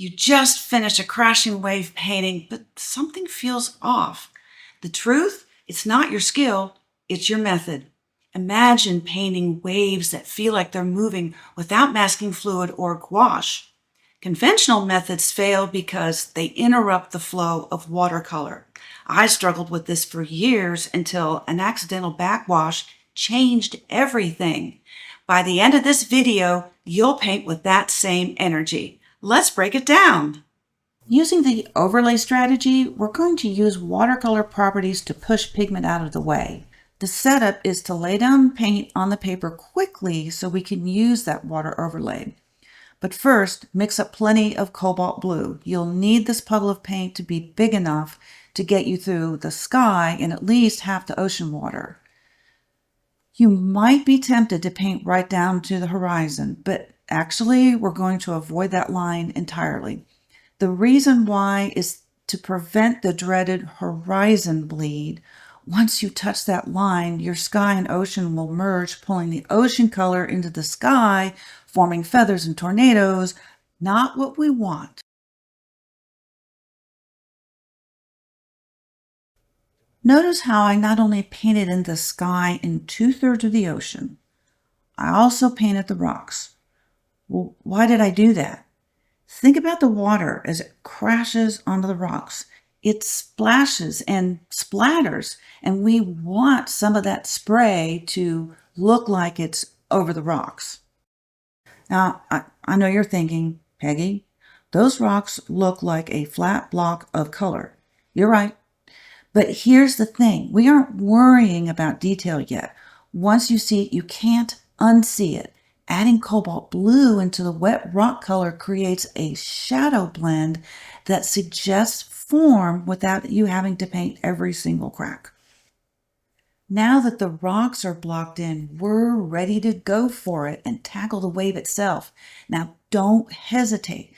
You just finished a crashing wave painting, but something feels off. The truth? It's not your skill, it's your method. Imagine painting waves that feel like they're moving without masking fluid or gouache. Conventional methods fail because they interrupt the flow of watercolor. I struggled with this for years until an accidental backwash changed everything. By the end of this video, you'll paint with that same energy. Let's break it down. Using the overlay strategy, we're going to use watercolor properties to push pigment out of the way. The setup is to lay down paint on the paper quickly so we can use that water overlay. But first, mix up plenty of cobalt blue. You'll need this puddle of paint to be big enough to get you through the sky and at least half the ocean water. You might be tempted to paint right down to the horizon, but actually we're going to avoid that line entirely. The reason why is to prevent the dreaded horizon bleed. Once you touch that line, your sky and ocean will merge, pulling the ocean color into the sky, forming feathers and tornadoes. Not what we want. Notice how I not only painted in the sky and 2/3 of the ocean, I also painted the rocks. Well, why did I do that? Think about the water as it crashes onto the rocks. It splashes and splatters, and we want some of that spray to look like it's over the rocks. Now, I know you're thinking, Peggy, those rocks look like a flat block of color. You're right. But here's the thing. We aren't worrying about detail yet. Once you see it, you can't unsee it. Adding cobalt blue into the wet rock color creates a shadow blend that suggests form without you having to paint every single crack. Now that the rocks are blocked in, we're ready to go for it and tackle the wave itself. Now, don't hesitate.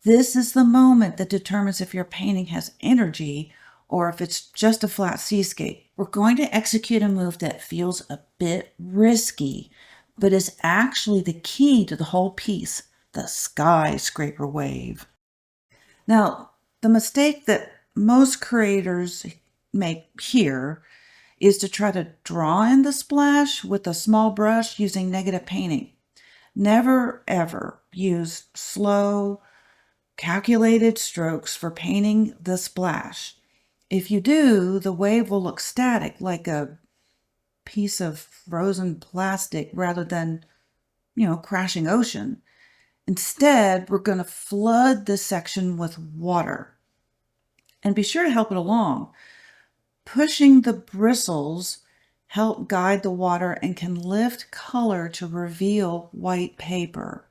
This is the moment that determines if your painting has energy or if it's just a flat seascape. We're going to execute a move that feels a bit risky, but is actually the key to the whole piece, the skyscraper wave. Now, the mistake that most creators make here is to try to draw in the splash with a small brush using negative painting. Never, ever use slow, calculated strokes for painting the splash. If you do, the wave will look static, like a piece of frozen plastic rather than, crashing ocean. Instead, we're going to flood this section with water. And be sure to help it along. Pushing the bristles help guide the water and can lift color to reveal white paper.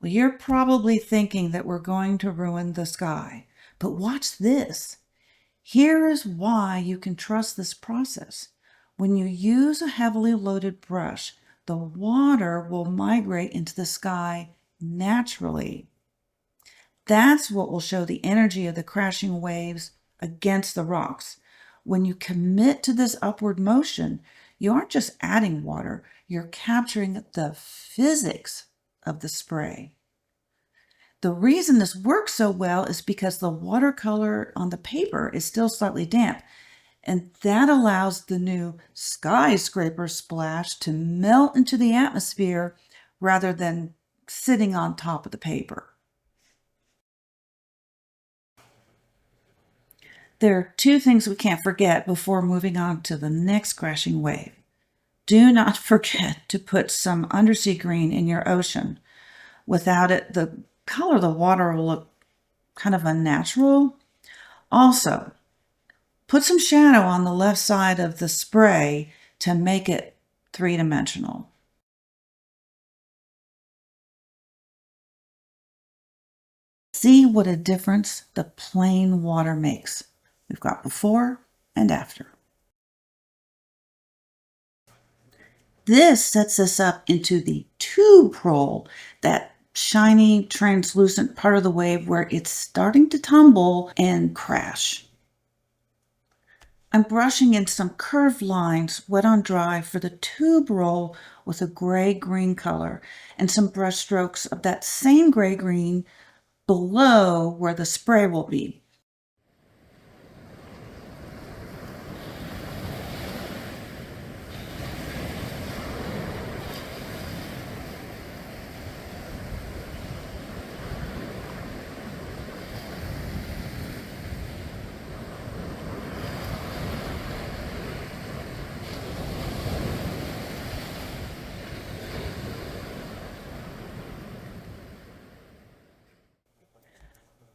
Well, you're probably thinking that we're going to ruin the sky, but watch this. Here is why you can trust this process. When you use a heavily loaded brush, the water will migrate into the sky naturally. That's what will show the energy of the crashing waves against the rocks. When you commit to this upward motion, you aren't just adding water, you're capturing the physics of the spray. The reason this works so well is because the watercolor on the paper is still slightly damp, and that allows the new skyscraper splash to melt into the atmosphere rather than sitting on top of the paper. There are two things we can't forget before moving on to the next crashing wave. Do not forget to put some undersea green in your ocean. Without it, the color of the water will look kind of unnatural. Also, put some shadow on the left side of the spray to make it three-dimensional. See what a difference the plain water makes. We've got before and after. This sets us up into the tube roll, that shiny, translucent part of the wave where it's starting to tumble and crash. I'm brushing in some curved lines, wet on dry, for the tube roll with a gray-green color, and some brush strokes of that same gray-green below where the spray will be.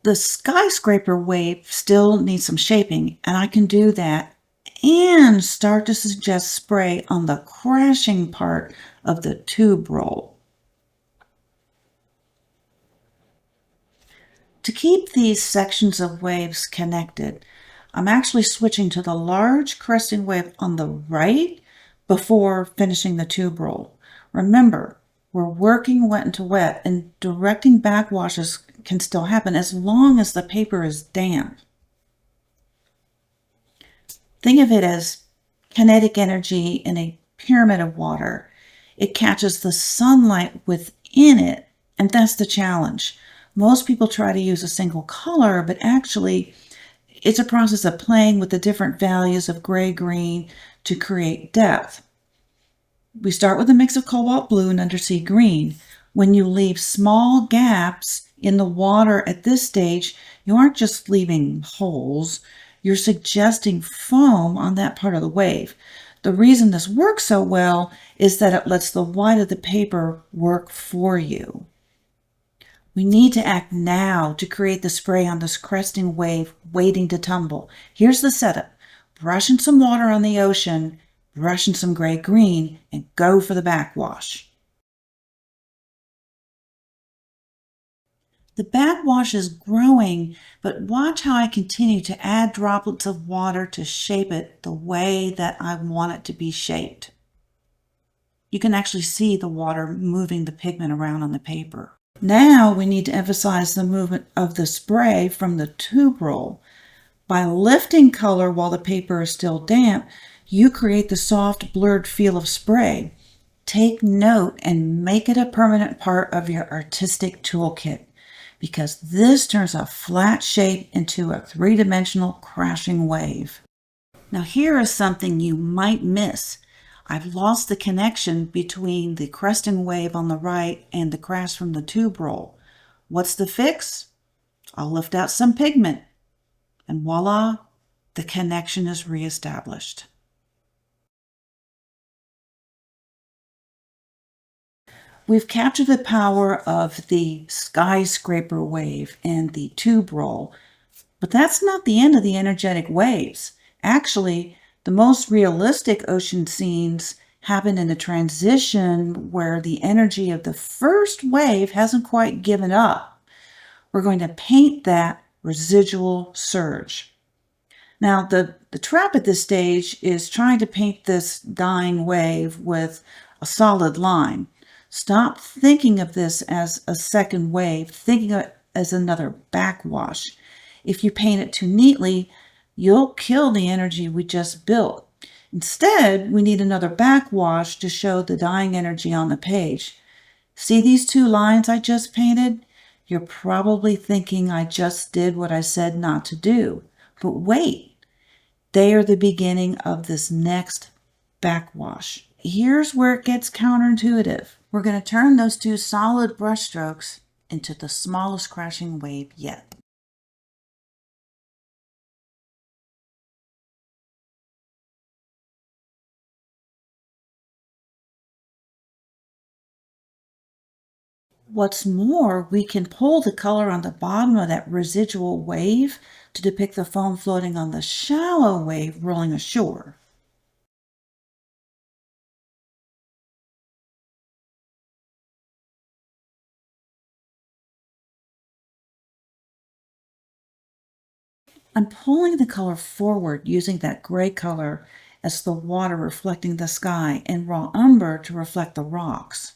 The skyscraper wave still needs some shaping, and I can do that and start to suggest spray on the crashing part of the tube roll. To keep these sections of waves connected, I'm actually switching to the large cresting wave on the right before finishing the tube roll. Remember, we're working wet into wet, and directing backwashes can still happen as long as the paper is damp. Think of it as kinetic energy in a pyramid of water. It catches the sunlight within it, and that's the challenge. Most people try to use a single color, but actually, it's a process of playing with the different values of gray-green to create depth. We start with a mix of cobalt blue and undersea green. When you leave small gaps in the water at this stage, you aren't just leaving holes, you're suggesting foam on that part of the wave. The reason this works so well is that it lets the white of the paper work for you. We need to act now to create the spray on this cresting wave waiting to tumble. Here's the setup. Brush in some water on the ocean, brush in some gray-green, and go for the backwash. The backwash is growing, but watch how I continue to add droplets of water to shape it the way that I want it to be shaped. You can actually see the water moving the pigment around on the paper. Now we need to emphasize the movement of the spray from the tube roll. By lifting color while the paper is still damp, you create the soft, blurred feel of spray. Take note and make it a permanent part of your artistic toolkit, because this turns a flat shape into a three-dimensional crashing wave. Now here is something you might miss. I've lost the connection between the cresting wave on the right and the crash from the tube roll. What's the fix? I'll lift out some pigment, and voila, the connection is reestablished. We've captured the power of the skyscraper wave and the tube roll, but that's not the end of the energetic waves. Actually, the most realistic ocean scenes happen in the transition where the energy of the first wave hasn't quite given up. We're going to paint that residual surge. Now, the trap at this stage is trying to paint this dying wave with a solid line. Stop thinking of this as a second wave, thinking of it as another backwash. If you paint it too neatly, you'll kill the energy we just built. Instead, we need another backwash to show the dying energy on the page. See these two lines I just painted? You're probably thinking I just did what I said not to do. But wait, they are the beginning of this next backwash. Here's where it gets counterintuitive. We're going to turn those two solid brush strokes into the smallest crashing wave yet. What's more, we can pull the color on the bottom of that residual wave to depict the foam floating on the shallow wave rolling ashore. I'm pulling the color forward using that gray color as the water reflecting the sky and raw umber to reflect the rocks.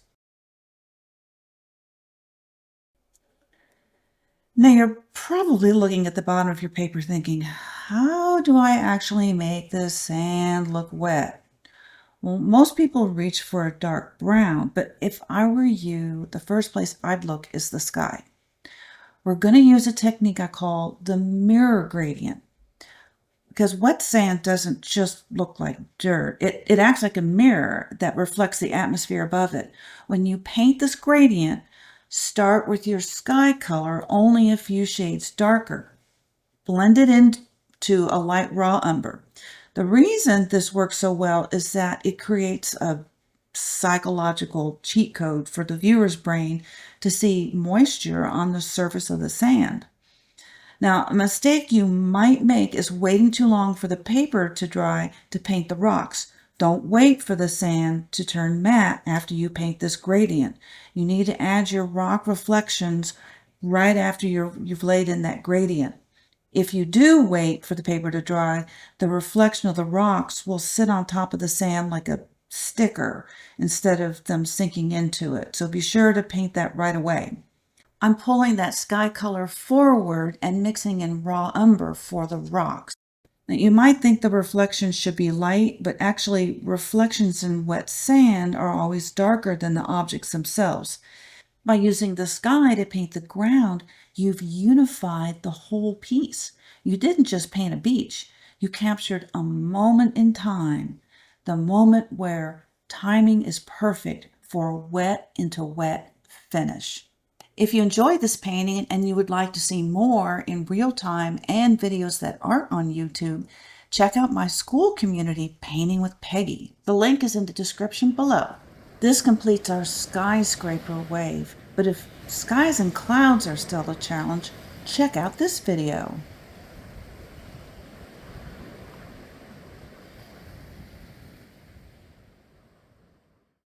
Now you're probably looking at the bottom of your paper thinking, how do I actually make the sand look wet? Well, most people reach for a dark brown, but if I were you, the first place I'd look is the sky. We're going to use a technique I call the mirror gradient, because wet sand doesn't just look like dirt. It acts like a mirror that reflects the atmosphere above it. When you paint this gradient, start with your sky color only a few shades darker. Blend it into a light raw umber. The reason this works so well is that it creates a psychological cheat code for the viewer's brain to see moisture on the surface of the sand. Now, a mistake you might make is waiting too long for the paper to dry to paint the rocks. Don't wait for the sand to turn matte after you paint this gradient. You need to add your rock reflections right after you've laid in that gradient. If you do wait for the paper to dry, the reflection of the rocks will sit on top of the sand like a sticker instead of them sinking into it. So be sure to paint that right away. I'm pulling that sky color forward and mixing in raw umber for the rocks. Now, you might think the reflections should be light, but actually reflections in wet sand are always darker than the objects themselves. By using the sky to paint the ground, you've unified the whole piece. You didn't just paint a beach, you captured a moment in time, the moment where timing is perfect for a wet into wet finish. If you enjoyed this painting and you would like to see more in real time and videos that aren't on YouTube, check out my school community, Painting with Peggy. The link is in the description below. This completes our skyscraper wave, but if skies and clouds are still a challenge, check out this video.